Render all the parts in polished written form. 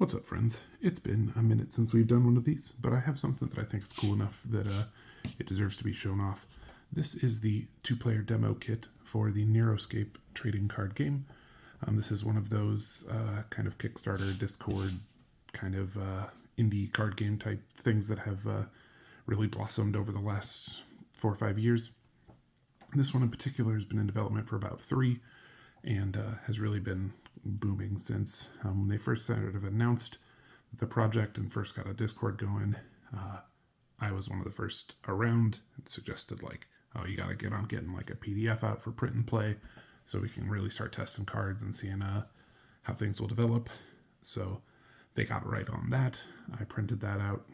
What's up, friends? It's been a minute since we've done one of these, but I have something that I think is cool enough that it deserves to be shown off. This is the two-player demo kit for the NEUROSCAPE trading card game. This is one of those kind of Kickstarter, Discord, kind of indie card game type things that have really blossomed over the last 4 or 5 years. This one in particular has been in development for about 3 and has really been booming since when they first sort of announced the project and first got a Discord going. I was one of the first around and suggested, like, oh, you got to get on getting like a PDF out for print and play so we can really start testing cards and seeing how things will develop. So they got right on that. I printed that out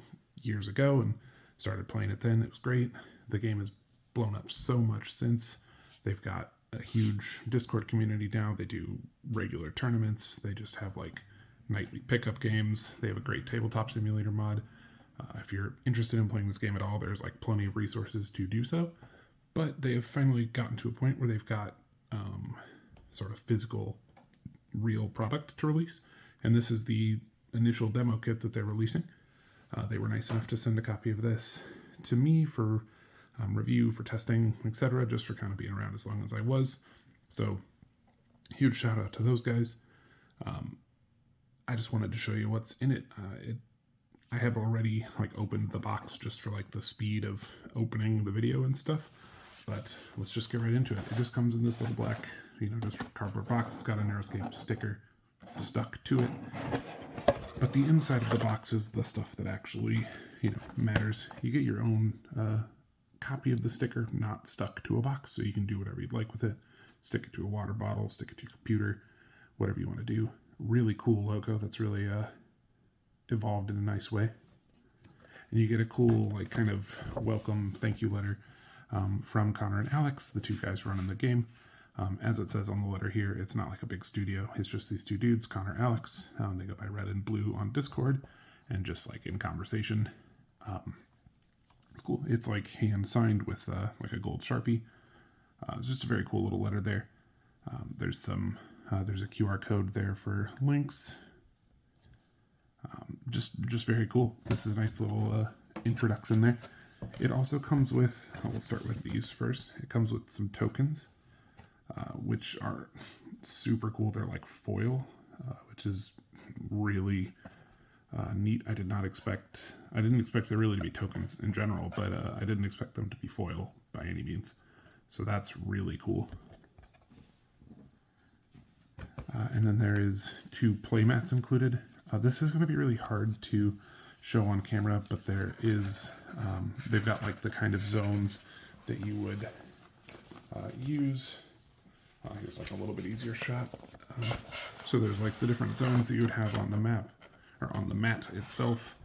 years ago and started playing it then. It was great. The game has blown up so much since. They've got a huge Discord community now. They do regular tournaments. They just have like nightly pickup games. They have a great tabletop simulator mod. If you're interested in playing this game at all, there's like plenty of resources to do so. But they have finally gotten to a point where they've got sort of physical, real product to release. And this is the initial demo kit that they're releasing. They were nice enough to send a copy of this to me for review, for testing, etc., just for kind of being around as long as I was. So huge shout out to those guys. I just wanted to show you what's in it. I have already like opened the box just for like the speed of opening the video and stuff, but let's just get right into it. It just comes in this little black, just cardboard box. It's got a NEUROSCAPE sticker stuck to it, but the inside of the box is the stuff that actually, matters. You get your own copy of the sticker, not stuck to a box, so you can do whatever you'd like with it. Stick it to a water bottle, stick it to your computer, whatever you want to do. Really cool logo that's really evolved in a nice way. And you get a cool, like, kind of welcome thank you letter from Connor and Alex, the 2 guys running the game. As it says on the letter here, it's not like a big studio. It's just these 2 dudes, Connor and Alex. They go by Red and Blue on Discord, and just like in conversation. It's cool. It's like hand signed with like a gold Sharpie. It's just a very cool little letter there. There's a QR code there for links. Just very cool. This is a nice little introduction there. It also comes with, we'll start with these first. It comes with some tokens, which are super cool. They're like foil, which is really neat. I didn't expect there really to be tokens in general, but I didn't expect them to be foil by any means. So that's really cool. And then there is 2 playmats included. This is going to be really hard to show on camera, but there is, they've got like the kind of zones that you would use. Here's like a little bit easier shot. So there's like the different zones that you would have on the map, or on the mat itself,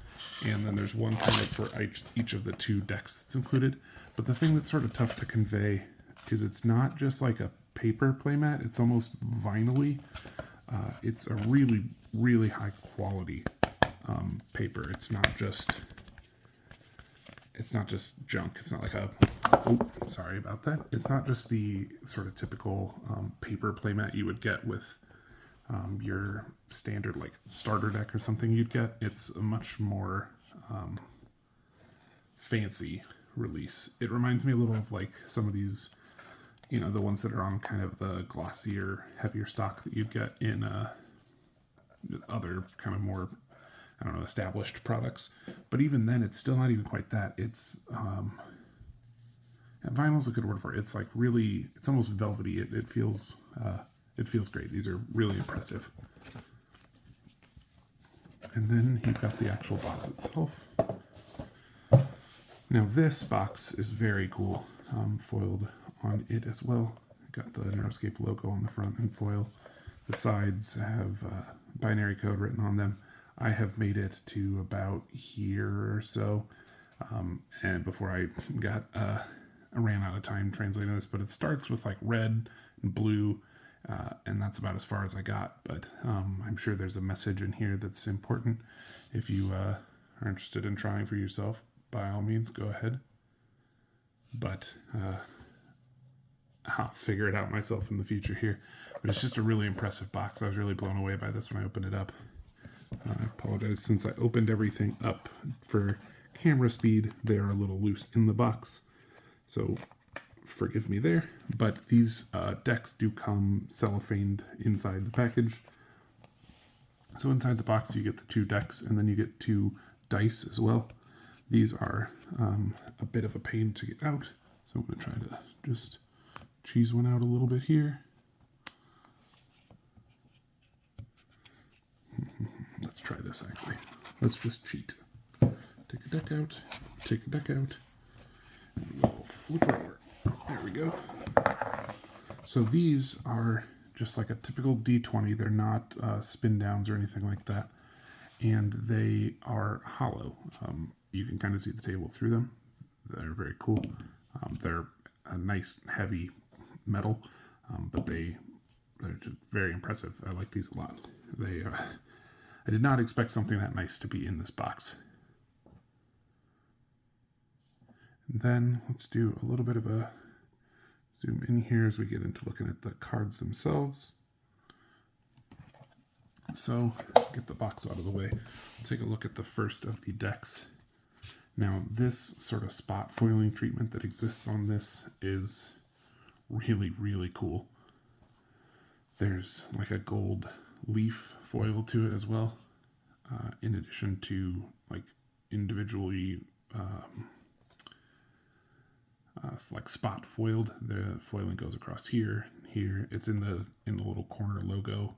and then there's one kind of for each of the 2 decks that's included. But the thing that's sort of tough to convey is it's not just like a paper playmat, it's almost vinyl-y. It's a really, really high quality paper. It's not just junk. It's not like sorry about that. It's not just the sort of typical paper playmat you would get with your standard like starter deck or something you'd get. It's a much more fancy release. It reminds me a little of like some of these, the ones that are on kind of the glossier, heavier stock that you'd get in other kind of more, established products. But even then, it's still not even quite that. It's vinyl's a good word for it. It's like really, it's almost velvety. It feels great. These are really impressive. And then you've got the actual box itself. Now this box is very cool, foiled on it as well. Got the NEUROSCAPE logo on the front in foil. The sides have binary code written on them. I have made it to about here or so, and before I ran out of time translating this, but it starts with like red and blue, and that's about as far as I got, but I'm sure there's a message in here that's important. If you are interested in trying for yourself, by all means, go ahead. But I'll figure it out myself in the future here. But it's just a really impressive box. I was really blown away by this when I opened it up. I apologize, since I opened everything up for camera speed, they are a little loose in the box. So forgive me there. But these decks do come cellophaned inside the package. So inside the box you get the 2 decks, and then you get 2 dice as well. These are a bit of a pain to get out. So I'm going to try to just cheese one out a little bit here. Let's try this actually. Let's just cheat. Take a deck out, take a deck out, and we'll flip it over. There we go. So these are just like a typical D20. They're not spin downs or anything like that. And they are hollow. You can kind of see the table through them. They're very cool. They're a nice heavy metal, but they're just very impressive. I like these a lot. I did not expect something that nice to be in this box. And then let's do a little bit of a zoom in here as we get into looking at the cards themselves. So, get the box out of the way. Take a look at the first of the decks. Now, this sort of spot foiling treatment that exists on this is really, really cool. There's like a gold leaf foil to it as well, in addition to like individually like spot foiled. The foiling goes across here. It's in the little corner logo,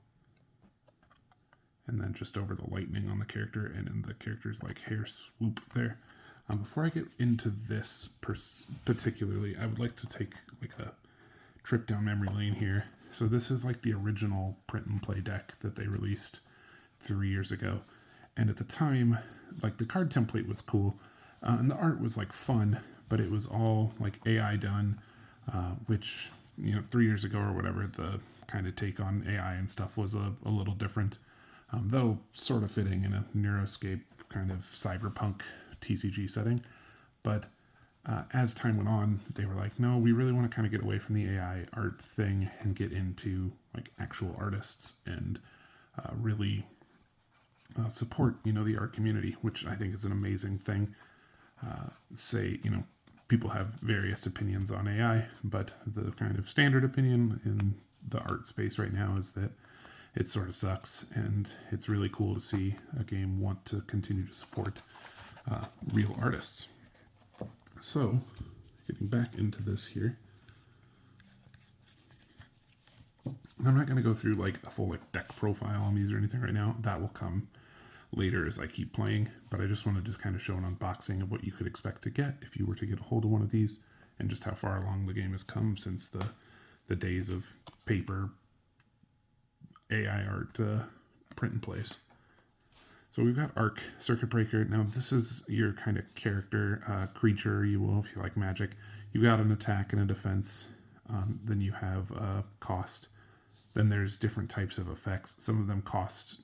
and then just over the lightning on the character, and in the character's like hair swoop there. Before I get into this particularly, I would like to take like a trip down memory lane here. So this is like the original print and play deck that they released 3 years ago. And at the time, like the card template was cool, and the art was like fun, but it was all like AI done, which, 3 years ago or whatever, the kind of take on AI and stuff was a little different, though sort of fitting in a NEUROSCAPE kind of cyberpunk TCG setting. But as time went on, they were like, no, we really want to kind of get away from the AI art thing and get into like actual artists and really support, the art community, which I think is an amazing thing. People have various opinions on AI, but the kind of standard opinion in the art space right now is that it sort of sucks, and it's really cool to see a game want to continue to support real artists. So, getting back into this here, I'm not going to go through like a full like deck profile on these or anything right now. That will come later as I keep playing, but I just wanted to kind of show an unboxing of what you could expect to get if you were to get a hold of one of these, and just how far along the game has come since the days of paper AI art print and plays. So we've got Arc, Circuit Breaker. Now this is your kind of character, creature, you will, if you like Magic. You've got an attack and a defense. Then you have cost. Then there's different types of effects. Some of them cost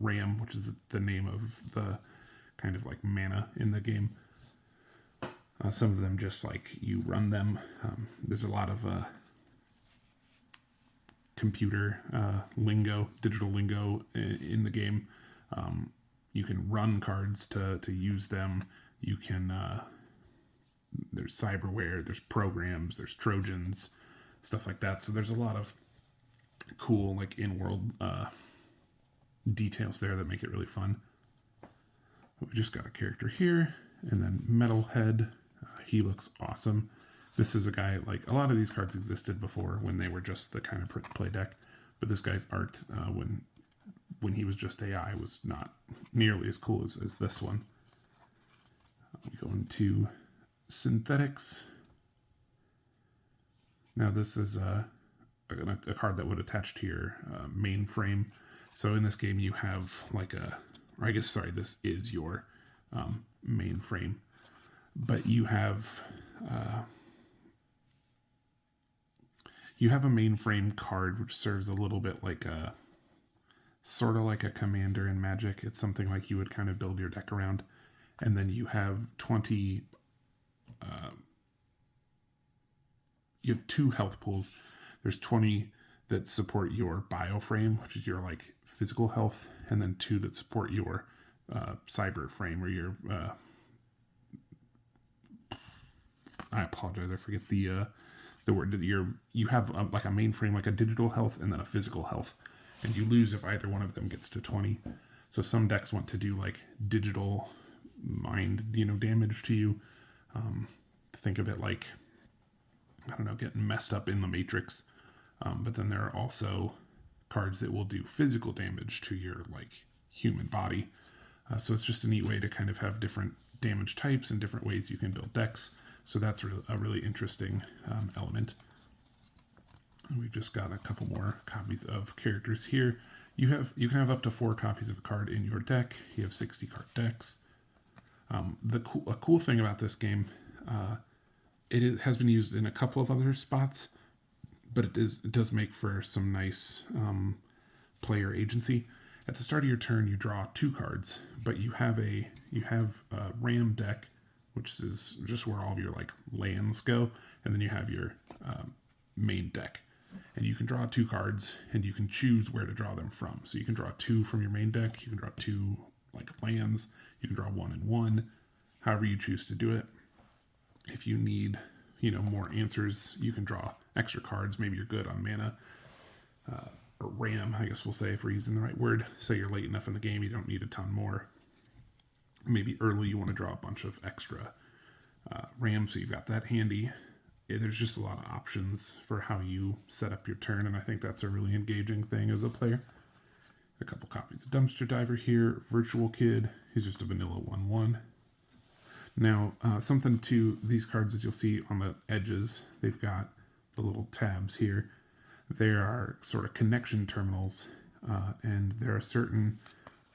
RAM, which is the name of the kind of like mana in the game. Some of them just like you run them. There's a lot of computer lingo, digital lingo in the game. You can run cards to use them. You can, there's cyberware, there's programs, there's Trojans, stuff like that. So there's a lot of cool, like, in-world details there that make it really fun. But we just got a character here, and then Metalhead. He looks awesome. This is a guy, like, a lot of these cards existed before when they were just the kind of print play deck, but this guy's art, when he was just AI, was not nearly as cool as this one. We go into synthetics. Now this is a card that would attach to your mainframe. So in this game you have like this is your mainframe, but you have a mainframe card which serves a little bit like a sort of like a commander in Magic. It's something like you would kind of build your deck around, and then you have 20 you have 2 health pools. There's 20 that support your bioframe, which is your like physical health, and then 2 that support your cyber frame, or your I apologize, I forget the word. You have like a mainframe, like a digital health, and then a physical health, and you lose if either one of them gets to 20. So some decks want to do like digital mind, damage to you. Think of it like, I don't know, getting messed up in the Matrix. But then there are also cards that will do physical damage to your like human body. So it's just a neat way to kind of have different damage types and different ways you can build decks. So that's a really interesting element. And we've just got a couple more copies of characters here. You can have up to 4 copies of a card in your deck. You have 60 card decks. A cool thing about this game, it has been used in a couple of other spots, but it does make for some nice player agency. At the start of your turn, you draw 2 cards, but you have a Ram deck, which is just where all of your like lands go, and then you have your main deck, and you can draw 2 cards, and you can choose where to draw them from. So you can draw 2 from your main deck, you can draw 2 like lands, you can draw 1 and 1, however you choose to do it. If you need more answers, you can draw extra cards. Maybe you're good on mana, or RAM, I guess we'll say, if we're using the right word. Say you're late enough in the game, you don't need a ton more. Maybe early you want to draw a bunch of extra RAM, so you've got that handy. There's just a lot of options for how you set up your turn, and I think that's a really engaging thing as a player. A couple copies of Dumpster Diver here. Virtual Kid, he's just a vanilla 1/1. Now, something to these cards that you'll see on the edges, they've got the little tabs here. There are sort of connection terminals, and there are certain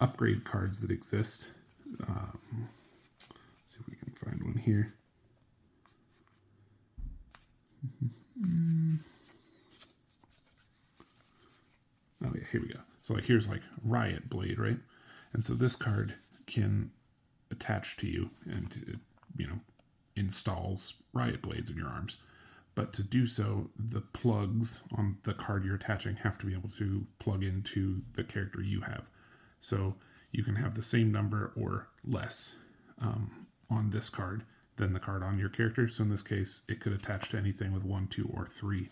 upgrade cards that exist. Let's see if we can find one here. Oh yeah, here we go. So like here's like Riot Blade, right? And so this card can attach to you, and it, installs Riot Blades in your arms. But to do so, the plugs on the card you're attaching have to be able to plug into the character you have. So you can have the same number or less on this card than the card on your character. So in this case, it could attach to anything with 1, 2, or 3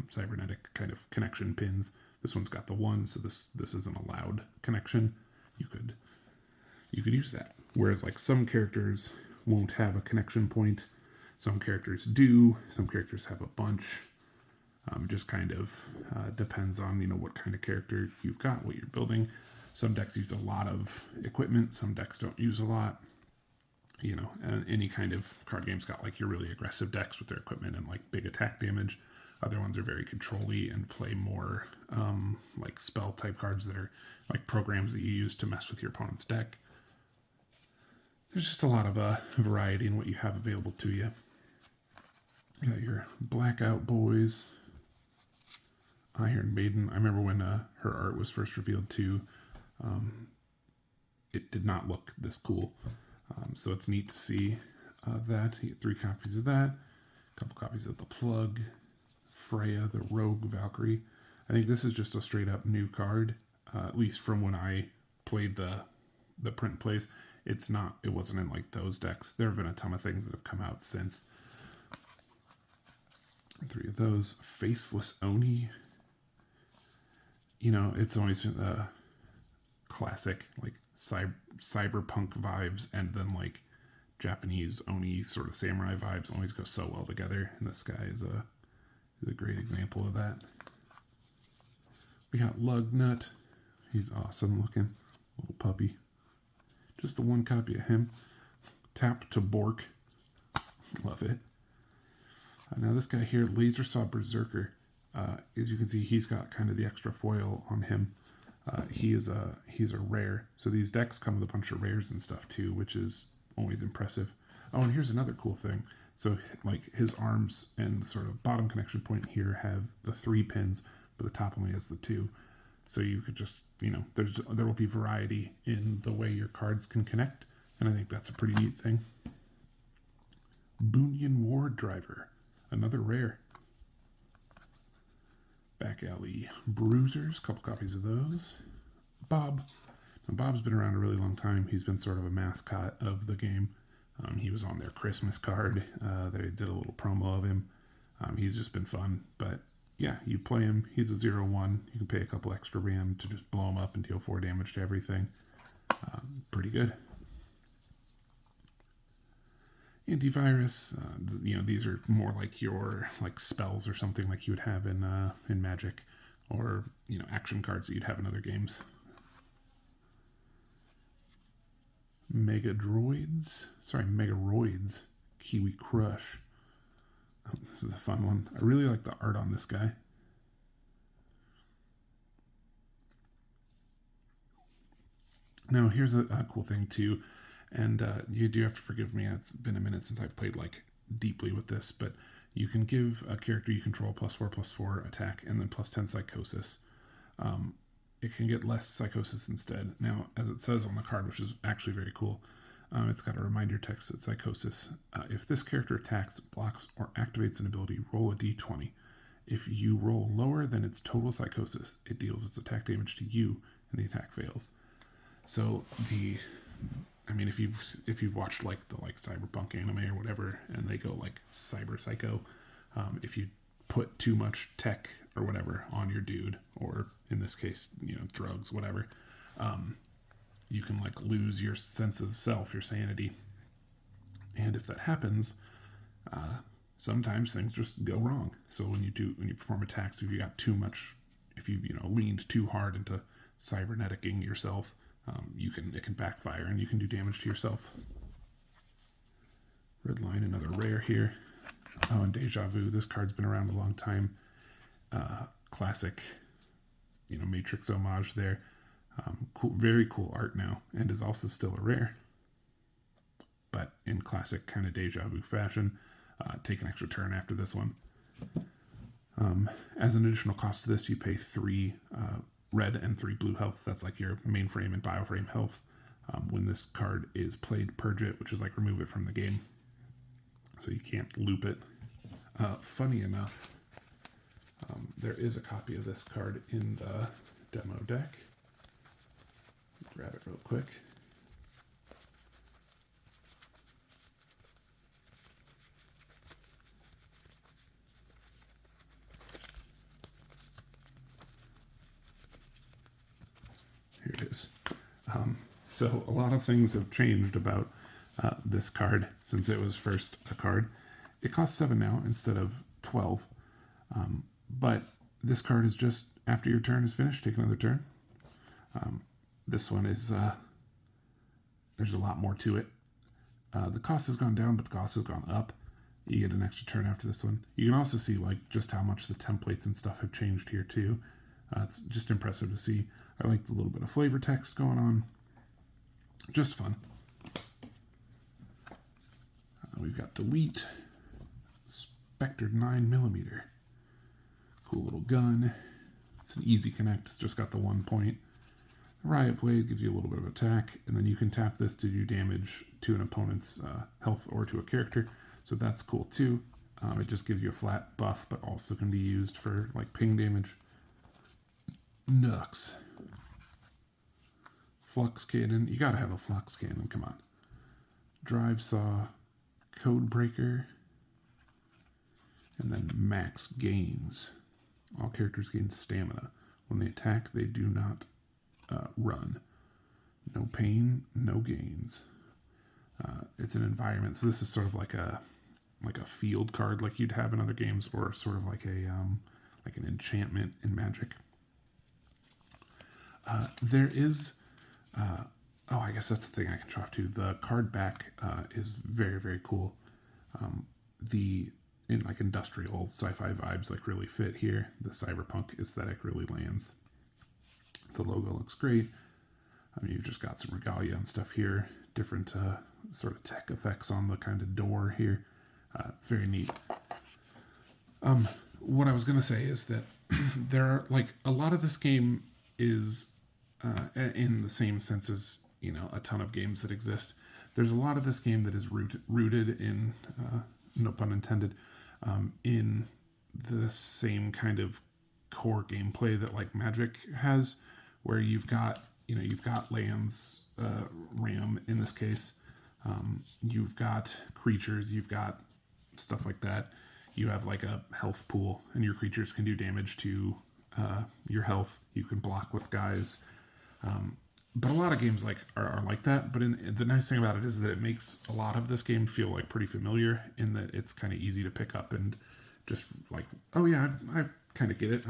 cybernetic kind of connection pins. This one's got the 1, so this is an allowed connection. You could use that. Whereas like some characters won't have a connection point. Some characters do. Some characters have a bunch. Just kind of depends on what kind of character you've got, what you're building. Some decks use a lot of equipment. Some decks don't use a lot. And any kind of card game's got like your really aggressive decks with their equipment and like big attack damage. Other ones are very control-y and play more like spell type cards that are like programs that you use to mess with your opponent's deck. There's just a lot of variety in what you have available to you. You got your Blackout Boys, Iron Maiden. I remember when her art was first revealed too. It did not look this cool. So it's neat to see that. You get 3 copies of that. A couple copies of the Plug, Freya, the Rogue Valkyrie. I think this is just a straight up new card, at least from when I played the print plays. It wasn't in like those decks. There have been a ton of things that have come out since. 3 of those. Faceless Oni. It's always been a classic like cyberpunk vibes, and then like Japanese Oni sort of samurai vibes always go so well together, and this guy is a great example of that. We got Lugnut. He's awesome looking. Little puppy. Just the 1 copy of him. Tap to Bork. Love it. Now this guy here, Laser Saw Berserker. As you can see, he's got kind of the extra foil on him. He's a rare. So these decks come with a bunch of rares and stuff too, which is always impressive. Oh, and here's another cool thing. So like his arms and sort of bottom connection point here have the 3 pins, but the top only has the 2. So you could just, there will be variety in the way your cards can connect, and I think that's a pretty neat thing. Bunyan Ward Driver, another rare. Back Alley Bruisers, a couple copies of those. Bob. Now, Bob's been around a really long time. He's been sort of a mascot of the game. He was on their Christmas card. They did a little promo of him. He's just been fun. But yeah, you play him. He's a 0/1. You can pay a couple extra RAM to just blow him up and deal 4 damage to everything. Pretty good. Antivirus. These are more like your spells or something like you would have in Magic, or action cards that you'd have in other games. Megaroids, Kiwi Crush. Oh, this is a fun one. I really like the art on this guy. Now, here's a cool thing too, and you do have to forgive me. It's been a minute since I've played deeply with this, but you can give a character you control +4/+4 attack and then +10 psychosis. It can get less psychosis instead. Now, as it says on the card, which is actually very cool, it's got a reminder text that psychosis. If this character attacks, blocks, or activates an ability, roll a d20. If you roll lower than its total psychosis, it deals its attack damage to you, and the attack fails. So if you've watched the cyberpunk anime or whatever, and they go cyber psycho, if you put too much tech or whatever on your dude, or in this case, drugs, whatever, you can lose your sense of self, your sanity. And if that happens, sometimes things just go wrong. So when you perform attacks, if you got too much, if you've leaned too hard into cyberneticking yourself, it can backfire and you can do damage to yourself. Red Line, another rare here. Oh, and Deja Vu. This card's been around a long time. Classic, Matrix homage there. Cool, very cool art now, and is also still a rare. But in classic kind of Deja Vu fashion, take an extra turn after this one. As an additional cost to this, you pay 3 red and 3 blue health. That's your mainframe and bioframe health. When this card is played, purge it, which is remove it from the game. So you can't loop it. Funny enough, there is a copy of this card in the demo deck. Grab it real quick. Here it is. So a lot of things have changed about this card since it was first a card. It costs 7 now instead of 12. But this card is just, after your turn is finished, take another turn. This one is, there's a lot more to it. The cost has gone down, but the cost has gone up. You get an extra turn after this one. You can also see just how much the templates and stuff have changed here too. It's just impressive to see. I like the little bit of flavor text going on. Just fun. We've got Delete. Spectre 9mm. Cool little gun. It's an easy connect. It's just got the 1 point. Riot Blade gives you a little bit of attack, and then you can tap this to do damage to an opponent's health or to a character. So that's cool too. It just gives you a flat buff, but also can be used for ping damage. Nux. Flux Cannon. You gotta have a Flux Cannon, come on. Drive Saw. Code Breaker. And then Max Gains. All characters gain stamina. When they attack, they do not run. No pain, no gains. It's an environment, so this is sort of like a field card like you'd have in other games, or sort of like an enchantment in Magic. There is, I guess that's the thing I can show off too. The card back is very, very cool. In industrial sci-fi vibes really fit here. The cyberpunk aesthetic really lands. The logo looks great. You've just got some regalia and stuff here. Different sort of tech effects on the kind of door here. It's very neat. What I was going to say is that there are a lot of this game is in the same sense as a ton of games that exist. There's a lot of this game that is rooted in, no pun intended, in the same kind of core gameplay that like Magic has, where you've got lands, RAM in this case, you've got creatures, you've got stuff like that. You have like a health pool, and your creatures can do damage to your health. You can block with guys. But a lot of games like are like that. But the nice thing about it is that it makes a lot of this game feel like pretty familiar, in that it's kind of easy to pick up and just like, oh yeah, I've kind of get it.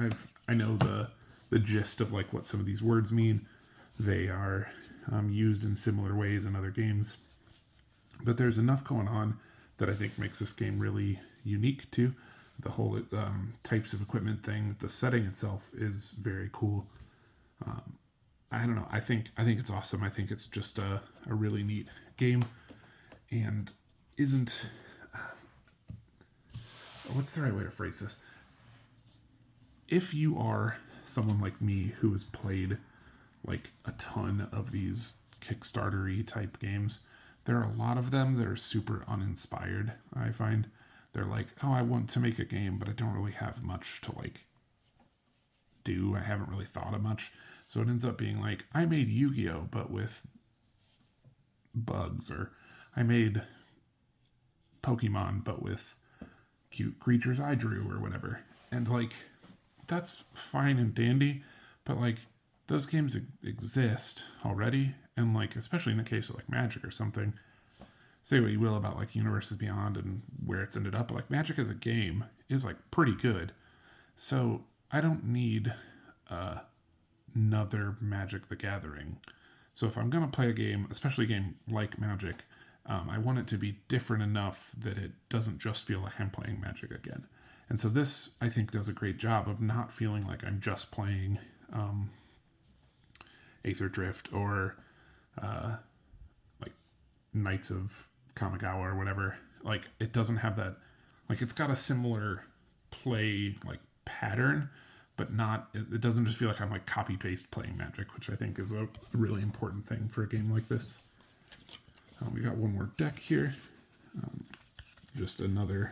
I know the gist of like what some of these words mean. They are used in similar ways in other games. But there's enough going on that I think makes this game really unique too. The whole types of equipment thing, the setting itself is very cool. I don't know. I think it's awesome. I think it's just a really neat game, and isn't what's the right way to phrase this? If you are someone like me who has played like a ton of these Kickstarter-y type games, there are a lot of them that are super uninspired. I find they're like, oh, I want to make a game, but I don't really have much to like do. I haven't really thought of much. So it ends up being like, I made Yu-Gi-Oh! But with bugs, or I made Pokemon but with cute creatures I drew, or whatever. And like, that's fine and dandy, but like, those games exist already. And like, especially in the case of like Magic or something, say what you will about like Universes Beyond and where it's ended up, but like Magic as a game is like pretty good. So I don't need another Magic the Gathering. So if I'm going to play a game, especially a game like Magic, I want it to be different enough that it doesn't just feel like I'm playing Magic again. And so this, I think, does a great job of not feeling like I'm just playing Aether Drift or like Knights of Kamigawa or whatever. Like, it doesn't have that, like, it's got a similar play like pattern, but not, it doesn't just feel like I'm like copy paste playing Magic, which I think is a really important thing for a game like this. We got one more deck here, just another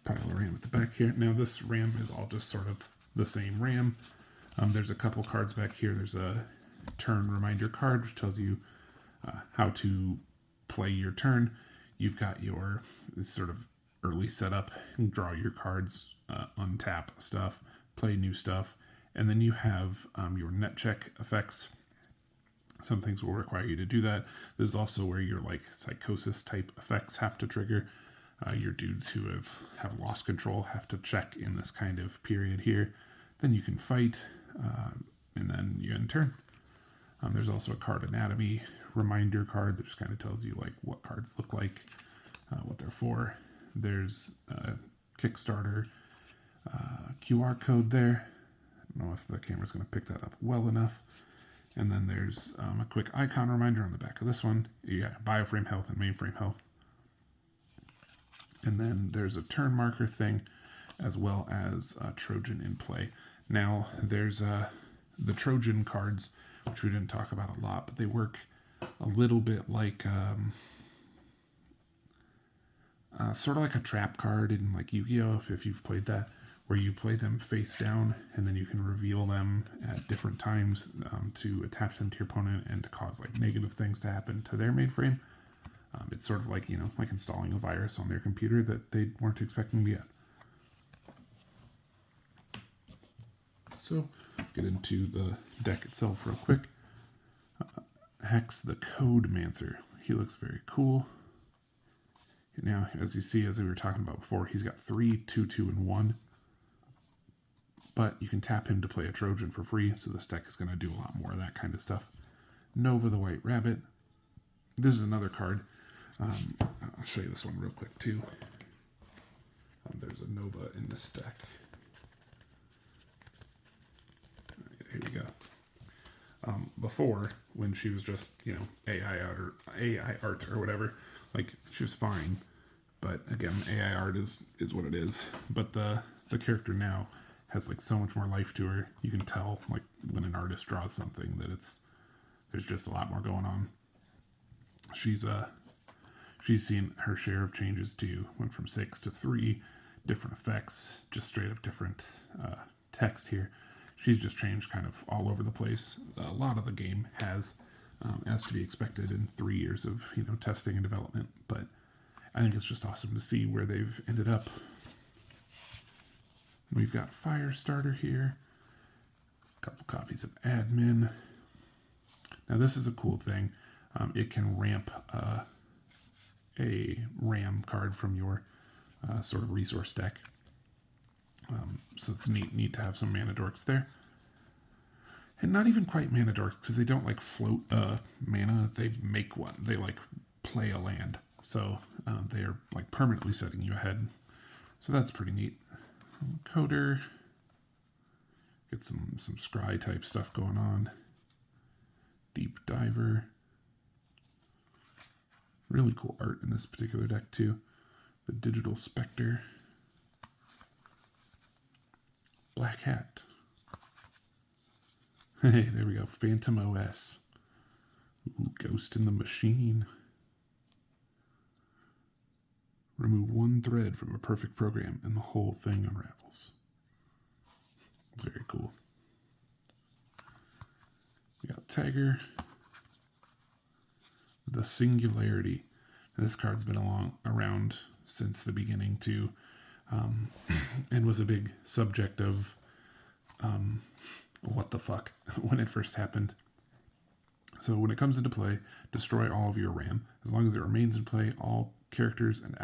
pile of RAM at the back here. Now this RAM is all just sort of the same RAM. There's a couple cards back here. There's a turn reminder card, which tells you how to play your turn. You've got your sort of early setup, draw your cards, untap stuff, play new stuff, and then you have your net check effects. Some things will require you to do that. This is also where your like psychosis type effects have to trigger. Your dudes who have lost control have to check in this kind of period here. Then you can fight, and then you end turn. There's also a card anatomy reminder card that just kind of tells you like what cards look like, what they're for. There's a Kickstarter QR code there. I don't know if the camera's going to pick that up well enough. And then there's a quick icon reminder on the back of this one. You got bioframe health and mainframe health. And then there's a turn marker thing, as well as Trojan in play. Now, there's the Trojan cards, which we didn't talk about a lot, but they work a little bit like sort of like a trap card in like Yu-Gi-Oh! If you've played that, where you play them face down and then you can reveal them at different times to attach them to your opponent and to cause like negative things to happen to their mainframe. It's sort of like, you know, like installing a virus on their computer that they weren't expecting to get. So, get into the deck itself real quick. Hex the Codemancer. He looks very cool. Now, as you see, as we were talking about before, he's got 3, 2, 2, and 1. But you can tap him to play a Trojan for free, so this deck is going to do a lot more of that kind of stuff. Nova the White Rabbit. This is another card. I'll show you this one real quick, too. There's a Nova in this deck. Here we go. Before, when she was just, you know, AI art or whatever, like, she was fine. But again, AI art is what it is. But the character now has like so much more life to her. You can tell like when an artist draws something that there's just a lot more going on. She's seen her share of changes too. Went from 6 to 3, different effects, just straight up different text here. She's just changed kind of all over the place. A lot of the game has, as to be expected in 3 years of testing and development. But I think it's just awesome to see where they've ended up. We've got Firestarter here. A couple copies of Admin. Now this is a cool thing. It can ramp a RAM card from your sort of resource deck. So it's neat to have some mana dorks there. And not even quite mana dorks, because they don't like float mana, they make one. They like play a land. So they are like permanently setting you ahead. So that's pretty neat. Coder. Get some scry type stuff going on. Deep Diver. Really cool art in this particular deck too. The Digital Spectre. Black Hat. Hey, there we go. Phantom OS. Ooh, Ghost in the Machine. Remove one thread from a perfect program and the whole thing unravels. Very cool. We got Tiger. The Singularity. Now, this card's been around since the beginning too, and was a big subject of what the fuck when it first happened. So when it comes into play, destroy all of your RAM. As long as it remains in play, all characters and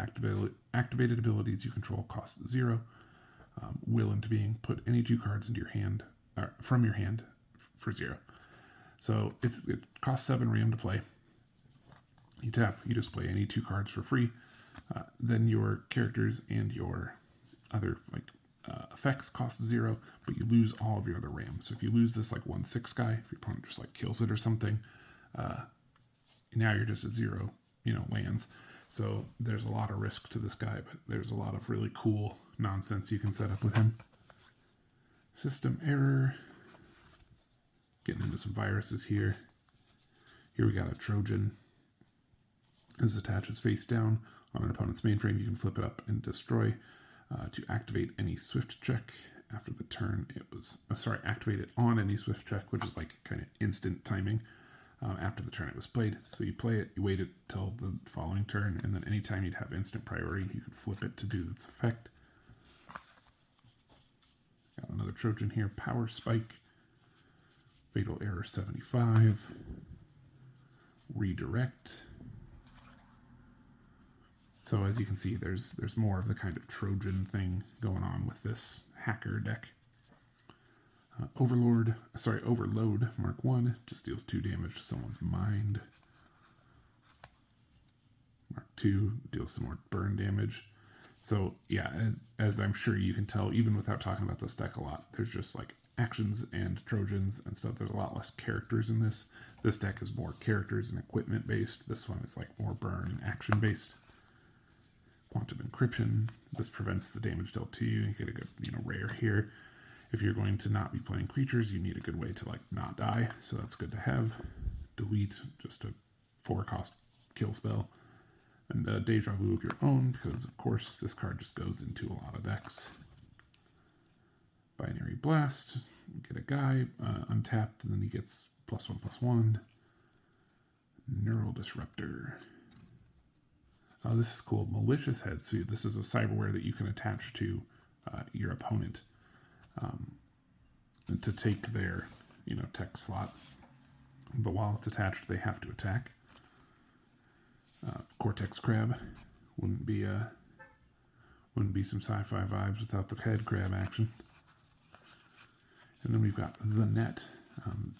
activated abilities you control cost 0. Will into being, put any 2 cards into your hand, from your hand for 0. So if it costs 7 RAM to play, you tap, you display any 2 cards for free. Then your characters and your other effects cost 0, but you lose all of your other RAM. So if you lose this 1/6 guy, if your opponent just kills it or something, now you're just at 0, lands. So there's a lot of risk to this guy, but there's a lot of really cool nonsense you can set up with him. System error. Getting into some viruses here. Here we got a Trojan. This attaches face down on an opponent's mainframe. You can flip it up and destroy to activate any swift check after the turn. Activate it on any swift check, which is kind of instant timing after the turn it was played. So you play it, you wait it till the following turn, and then anytime you'd have instant priority, you could flip it to do its effect. Got another Trojan here, Power Spike, Fatal Error 75, Redirect. So as you can see, there's more of the kind of Trojan thing going on with this hacker deck. Overload Mark 1 just deals 2 damage to someone's mind. Mark 2 deals some more burn damage. So yeah, as I'm sure you can tell, even without talking about this deck a lot, there's just actions and Trojans and stuff. There's a lot less characters in this. This deck is more characters and equipment based. This one is more burn and action based. Quantum Encryption. This prevents the damage dealt to you. You get a good, rare here. If you're going to not be playing creatures, you need a good way to not die. So that's good to have. Delete, just a 4-cost kill spell. And Deja Vu of your own, because of course this card just goes into a lot of decks. Binary Blast. Get a guy untapped, and then he gets +1/+1. Neural Disruptor. This is cool. Malicious Head. So this is a cyberware that you can attach to your opponent to take their tech slot. But while it's attached, they have to attack. Cortex Crab. Wouldn't be some sci-fi vibes without the head crab action. And then we've got The Net.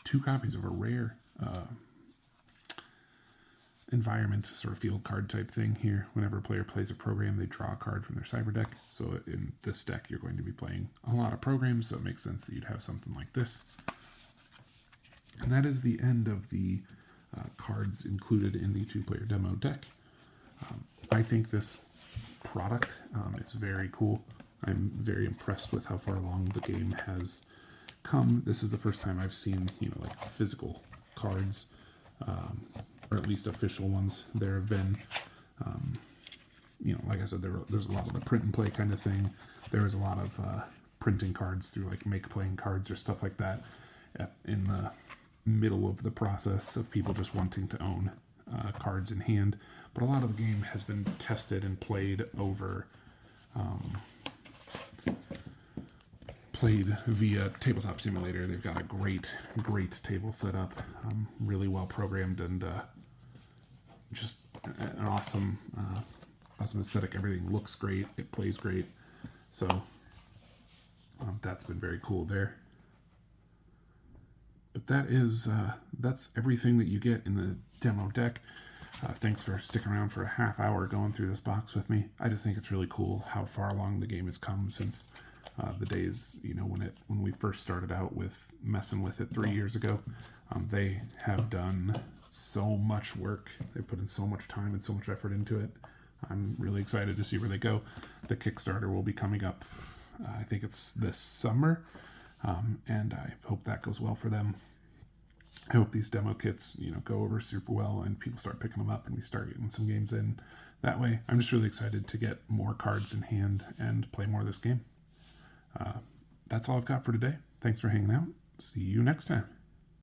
2 copies of a rare environment, sort of field card type thing here. Whenever a player plays a program, they draw a card from their cyber deck. So in this deck, you're going to be playing a lot of programs, so it makes sense that you'd have something like this. And that is the end of the cards included in the 2-player demo deck. I think this product is very cool. I'm very impressed with how far along the game has come. This is the first time I've seen, physical cards, or at least official ones. There have been, like I said, there's a lot of the print and play kind of thing. There was a lot of printing cards through like Make Playing Cards or stuff like that in the middle of the process of people just wanting to own cards in hand. But a lot of the game has been tested and played over played via Tabletop Simulator. They've got a great table set up, really well programmed, and just an awesome aesthetic. Everything looks great, it plays great, so that's been very cool there. But that's everything that you get in the demo deck. Thanks for sticking around for a half hour going through this box with me. I just think it's really cool how far along the game has come since the days, when we first started out with messing with it 3 years ago. They have done so much work. They put in so much time and so much effort into it. I'm really excited to see where they go. The Kickstarter will be coming up, I think it's this summer, and I hope that goes well for them. I hope these demo kits, go over super well and people start picking them up and we start getting some games in that way. I'm just really excited to get more cards in hand and play more of this game. That's all I've got for today. Thanks for hanging out. See you next time.